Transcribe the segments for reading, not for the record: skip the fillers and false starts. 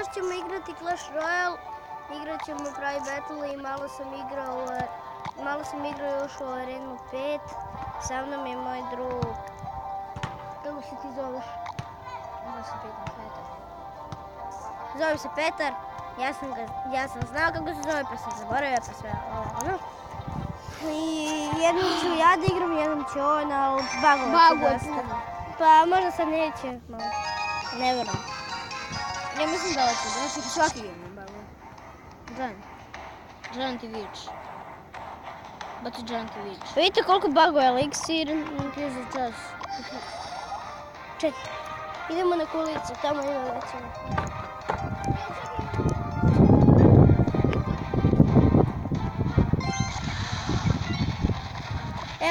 još ćemo igrati Clash Royale, igrat ćemo pravi battle i malo sam igrao još u Arenu 5. Sa mnom je moj drug, kako se ti zoveš? Zove se Petar, ja sam znao kako se zove pa sam zaboravio pa sve ono. I jednom ću ja da igram, jednom će on, ali bagova će dosta. Pa možda sad neće, ne vjerujem. Ja mislim da hoće, znači svaki igram bagova. Džan ti vič. Baci Džan ti vič. Vidite koliko bagova je eliksir. Za čas. Čekaj, idemo na kulicu, tamo ima recimo.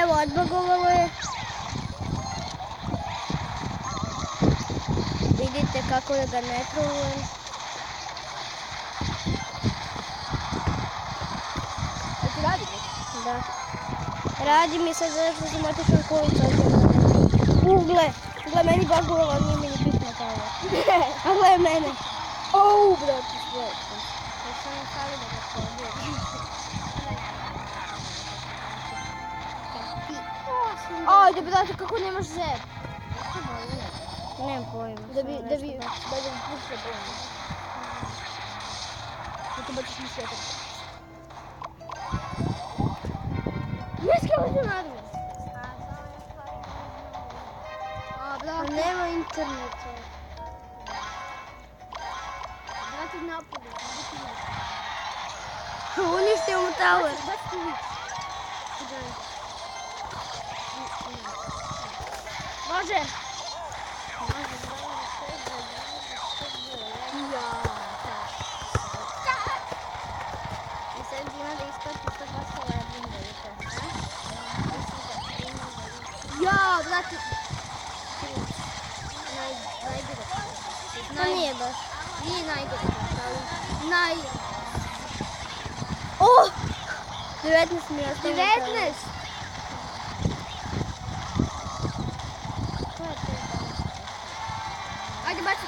Evo, odbagovalo je. Vidite kako je ga ne trolujem. Ti radi? Da. Radi mi sad zašto sam otišao na kulicu. Gle, meni bagovalo, nije mi ni bitno tamo. A gle mene. Brate, sve. Ja sam ne stali da ga pobijem. Ajde, brate, kako nemaš zep? Nemam pojma. Da bi pušla bolje. Da ti baciš mi svijetak. Neska ovdje nadme. Brate. Nema interneta. Brate, napolje. Uništio mu tower. Baci ti vič. Može. I sad ima da isplati 100% lebringa, vidite. Ja, brate. Najgore. To nije baš. Nije najgore, ali 19 mi je ostalo. 19! Ajde, baci.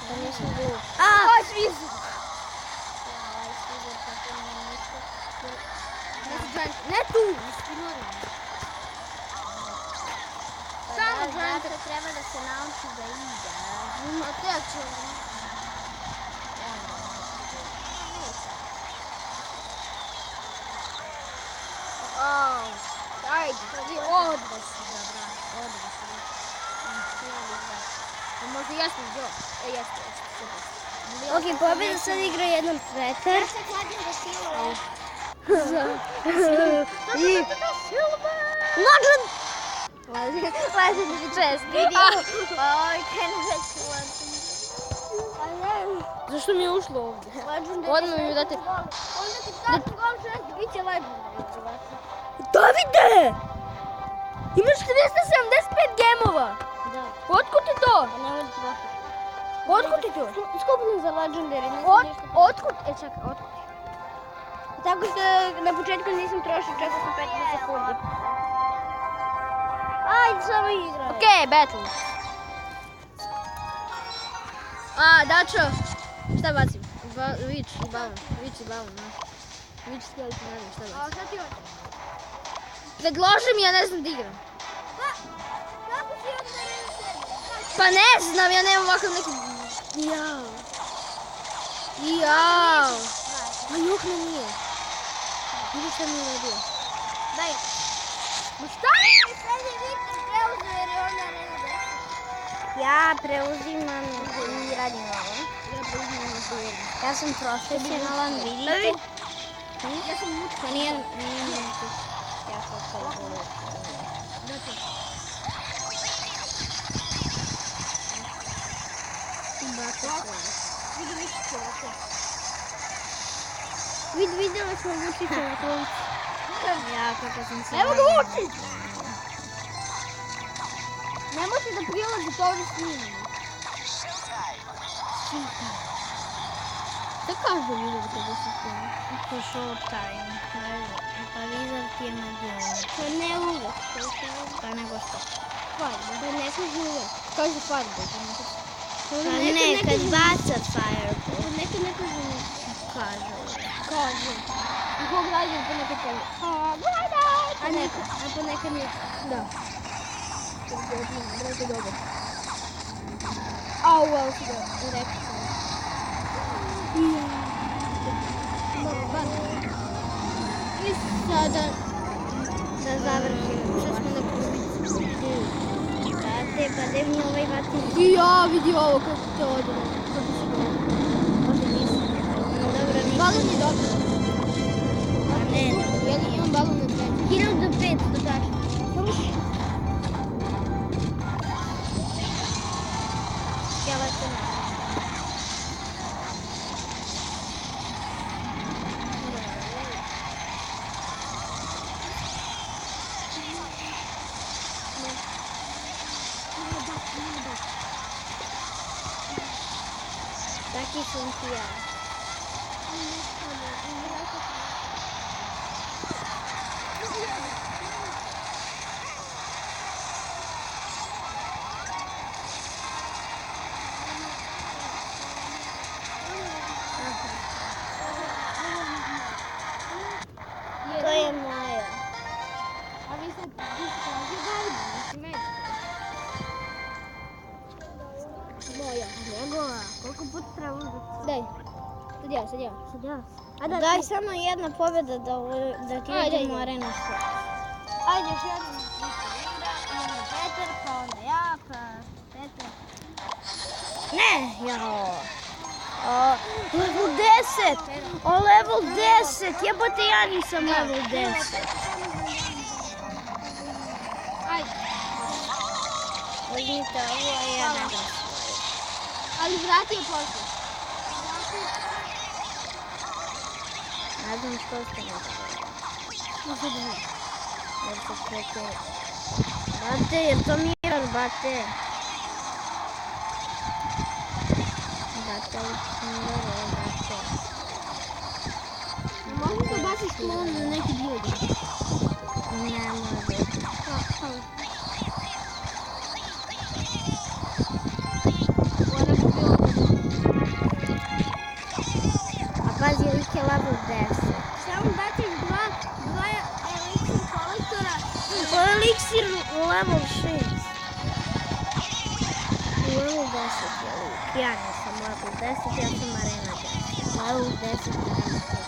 Da nisam glup. Aj, svizu. Ne tu. Samo Zato treba da se nauči da igra. A te ću. Ajde, odve si da, odve si. Možda jesmo gdje? Jeste, super. Ok, pobjeda sad igra jedan Petar. Ja se kladim da silu. Lažan! Lažem da ti čestiti. Oj, kaj ne već zašto mi je ušlo ovdje? Odmah mi date. Onda ti dati gol šest, bit će legendary. Davide! Imaš 375 gemova. Da. Otkud ti to? Pa nemoj da trošiš. Otkud ti to? Skupno za legendary. Otkud? Čekaj, otkud? Tako što na početku nisam trošio, čekao sam 15 sekundi. Ajde, samo igraj. Okej, battle. Dačo, šta bacim? Vič i balon, Vič skeleton, ne znam šta bacim. Šta ti hoćeš? Predloži mi, ja ne znam da igram. Kako si onda Arenu 7? Pa ne znam, ja nemam ovakav neki... Jao. Ma juh me nije. Vidi šta mi je radio. Daj. Ma šta? Sad je Viktor preuzeo jer je on Arenu 10. Ja preuzimam i radim ovo. Ja preuzimam na govorim. Ja sam profesionalan, vidite. Ja sam mučka. To nije mučka. Ja sam kao Vidjela smo Vučića na koncu. Ja, kako sam se... Evo ga Vučić! Nemojte da prilazite ovdje snimanje. Šta kaže video kada se snima? To showtime. Pavizar ti je magijom. To ne uvek. Pa nego što? Farbe. Da ne kaže uvek. Kaže farbe. Pa ne, kad baca fireball. Nekad ne kaže. Kaže. I kog rađe po nekad kaže. Gledaj! A ponekad nije. Da. Brate, dobro. Au, evo si ga rekao. I sada Da završimo. Sad smo na polovici. Brate, pa gdje mi ovaj vati? I ja vidi ovo kako te ode. Kako si dobro. Možda nisam. Dobro, nisam. Balon je dobro. A ne. Ja imam balon na 5. 1500 daš. Skeleton. Taki sam ti ja. To je moja. A vi ste traži balon, nisi meni. Moja. Njegova. Koliko puta treba uzeti? Daj. Sad ja. A daj samo jedna pobjeda da ti Ajde, idemo ajde. arenu sve. Ajde, još jedan. Onda Petar, pa onda ja, pa Petar. Ne, jao. Level 10! O, level 10! Jebote, ja nisam level 10. Ajde. Uzmite ovo, a ja ne dam svoju. Ali vrati je posle. Ne znam što ste mi govorili. Jer se prekuje. Bate, jer to mirror, bate. Bate, mirror, bate. Mogu se baciš klon na neki building. Ne može. A pazi, lik je level 10. Samo baciš dva elixir kolektora. To je eliksir level 6. Level 10 je lik. Ja nisam level 10, ja sam arena 10. Level 10 je arena 10.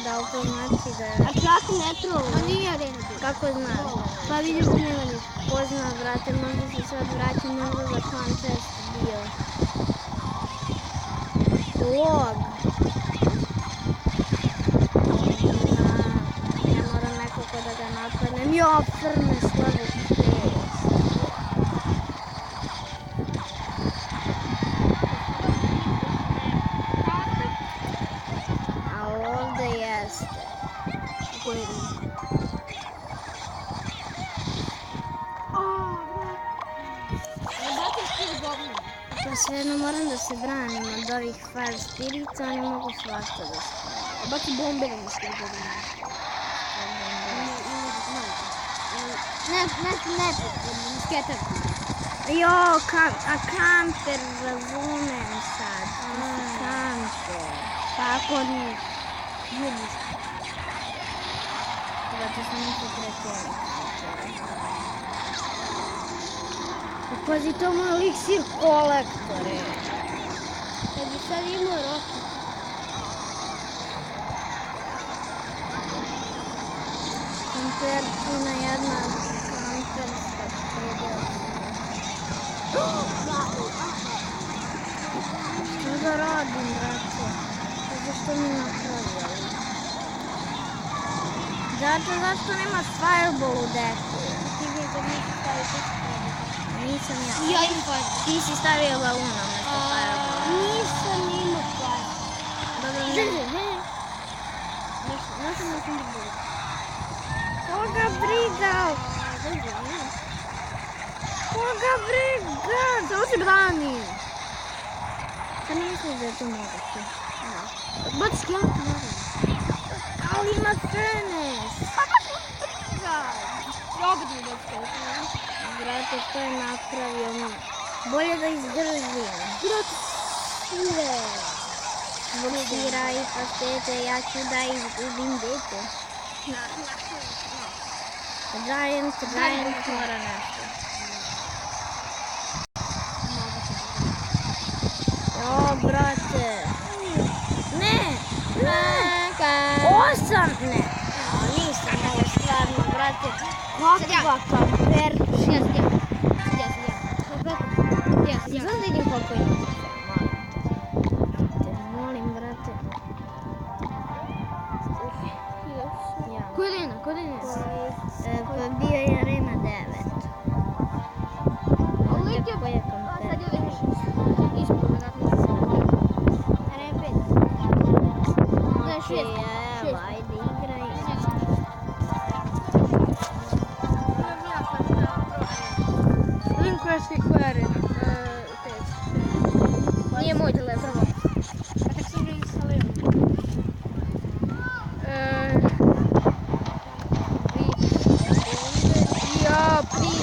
Da li to znači da je... A čak ne trolu. Ma nije arena 10. Kako znaš? Pa vidiš da nema ništa. Ko zna, brate, možda se sad vraćam, možda za klan test bio. Log. Ja moram nekako da ga napadnem. Jo, frne level 5. A ovdje jeste. Pa svejedno moram da se branim od ovih fire spirita, oni mogu svašta da se pravi. Baci bombe na muške godine. Ne, musketar. Jo, kamper, razumem sad. Kamper. Tako nije. Ljubiš. Zato sam nisam kretio. Pazi, to moj eliksir kolektore. Kad bi sad imao roki. Kamperčina jedna kamperska predela. Što da radim, brate? Zašto mi napravio? Zašto nemaš fireball u deku? Ti bi ga nisi staviti. Nisam ja. Ja imam fajn. Ti si stavio baluna umjesto fireballa. Nisam imao fajn. Dobro, ne. Našem da budu. Koga briga? Koga briga? Samo se brani. Sad ne misliš da je to moguće? Baci skeleton, naravno. Ali ima furnace. Pa baš mu briga. Ja opet mi baci skeleton. Brate, što je napravio? Bolje da izdržim. Zbog sira i pastete ja ću da izgubim dete. Giant mora nešto. Jo, brate. Ne! 8! Ne. Nisam ovo stvarno, brate. Kakva kamper. Znam da idem koliko imam. Molim, brate. Kod je? Bio je Arena 9. Letio. Koji je kamper? Sad je već ispod, vjerojatno. Arena 5. Ne, 6. Evo, ajde, igraj. Vidim koja je arena. Nije moj telefon. A tak sam ga instalirao. Ja, pric.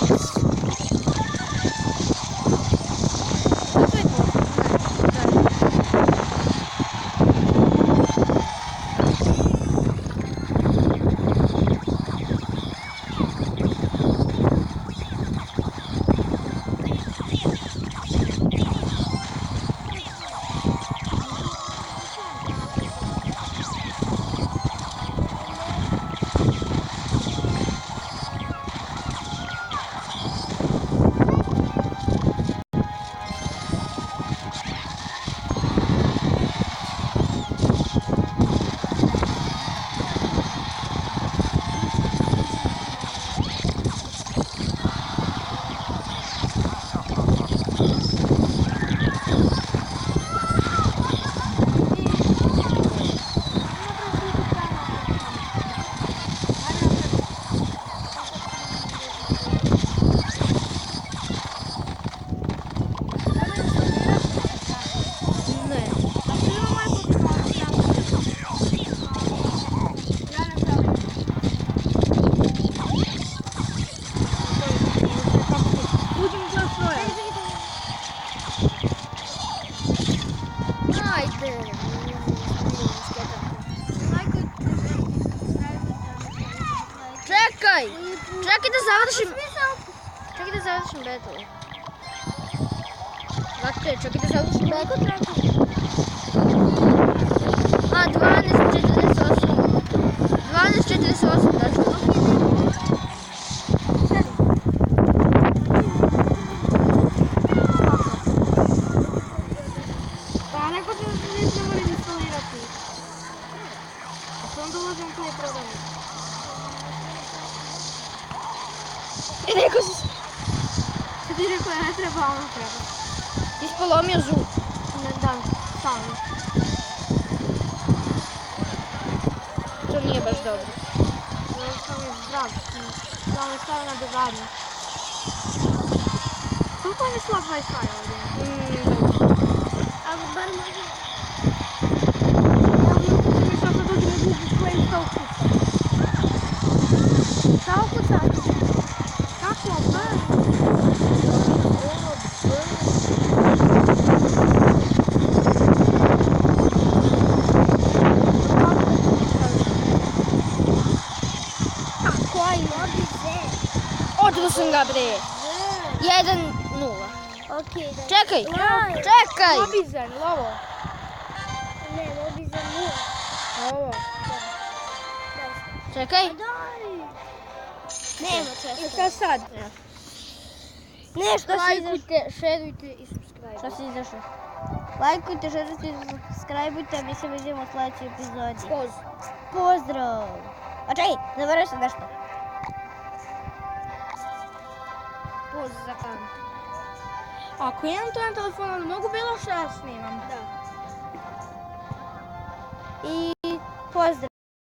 Čekaj da završim battle. Znate, čekaj da završim battle. A, 12:48. 12:48, da ću. Pa neko se ne mora instalirati. A sam dolazim tu je problem. I neko si... Kad ti rekao da ne treba, ono treba. Ti si polomio zub. Ne, da, stalno. To nije baš dobro. Sam je zdrav. Samo je stavio na dogradnju. Koliko mi je slab Wi-Fi ovdje? Ali bar može... Ja mislim mi sad dođe na Google Play šta ukuca. Šta ukuca? Kako? Odveo sam ga, bre. 1:0. Okej, da. Čekaj, čekaj. Lobizan, lovo. Ne, lobizan nije. Ovo. Čekaj. Nema često. Šta sad? Ne, što si izašao? Lajkujte, šerujte i subscribe. Što si izašao? Lajkujte, šerujte i subscribeujte, mi se vidimo u sljedećoj epizodi. Pozdrav! A čekaj, zaboravio sam nešto. Poz za kameru. Ako imam to na telefonu, mogu bilo šta snimam. Da. I